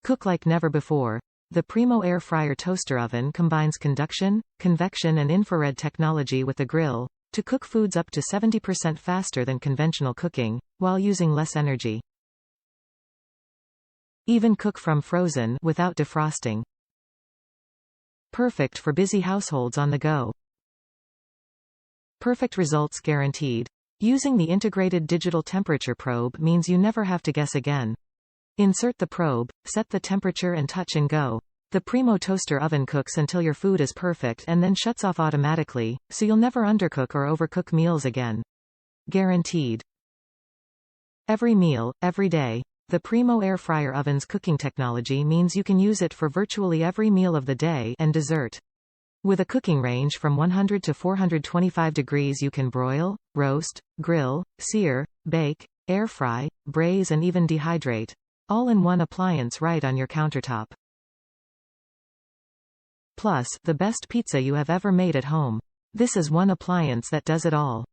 Cook like never before. The Primo air fryer toaster oven combines conduction, convection and infrared technology with the grill, to cook foods up to 70% faster than conventional cooking, while using less energy. Even cook from frozen without defrosting. Perfect for busy households on the go. Perfect results guaranteed. Using the integrated digital temperature probe means you never have to guess again. Insert the probe, set the temperature and touch and go. The Primo toaster oven cooks until your food is perfect and then shuts off automatically, so you'll never undercook or overcook meals again. Guaranteed. Every meal, every day. The Primo air fryer oven's cooking technology means you can use it for virtually every meal of the day and dessert. With a cooking range from 100 to 425 degrees, you can broil, roast, grill, sear, bake, air fry, braise and even dehydrate. All in one appliance right on your countertop. Plus, the best pizza you have ever made at home. This is one appliance that does it all.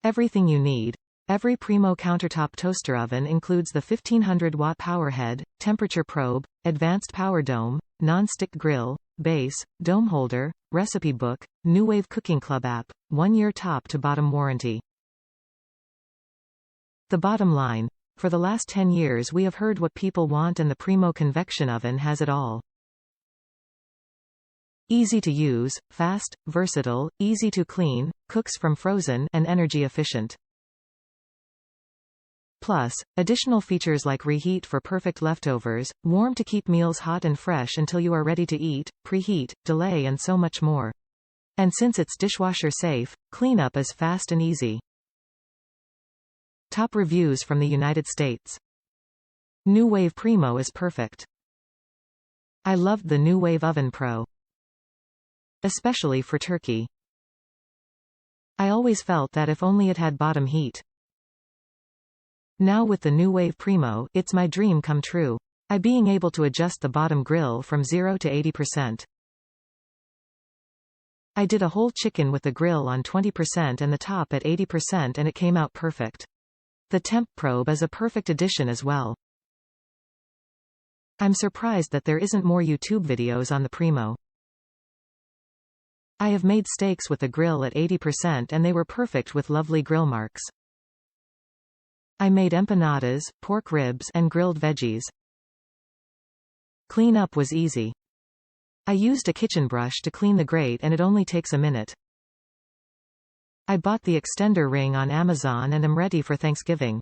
Everything you need. Every Primo countertop toaster oven includes the 1500-watt power head, temperature probe, advanced power dome, non-stick grill, base, dome holder, recipe book, NUWAVE Cooking Club app, 1-year top-to-bottom warranty. The bottom line. For the last 10 years we have heard what people want, and the Primo convection oven has it all. Easy to use, fast, versatile, easy to clean, cooks from frozen, and energy efficient. Plus, additional features like reheat for perfect leftovers, warm to keep meals hot and fresh until you are ready to eat, preheat, delay and so much more. And since it's dishwasher safe, cleanup is fast and easy. Top reviews from the United States. NUWAVE Primo is perfect. I loved the NUWAVE Oven Pro. Especially for turkey. I always felt that if only it had bottom heat. Now with the NUWAVE Primo, it's my dream come true. I being able to adjust the bottom grill from 0 to 80%. I did a whole chicken with the grill on 20% and the top at 80% and it came out perfect. The temp probe is a perfect addition as well. I'm surprised that there isn't more YouTube videos on the Primo. I have made steaks with the grill at 80% and they were perfect with lovely grill marks. I made empanadas, pork ribs, and grilled veggies. Cleanup was easy. I used a kitchen brush to clean the grate and it only takes a minute. I bought the extender ring on Amazon and am ready for Thanksgiving.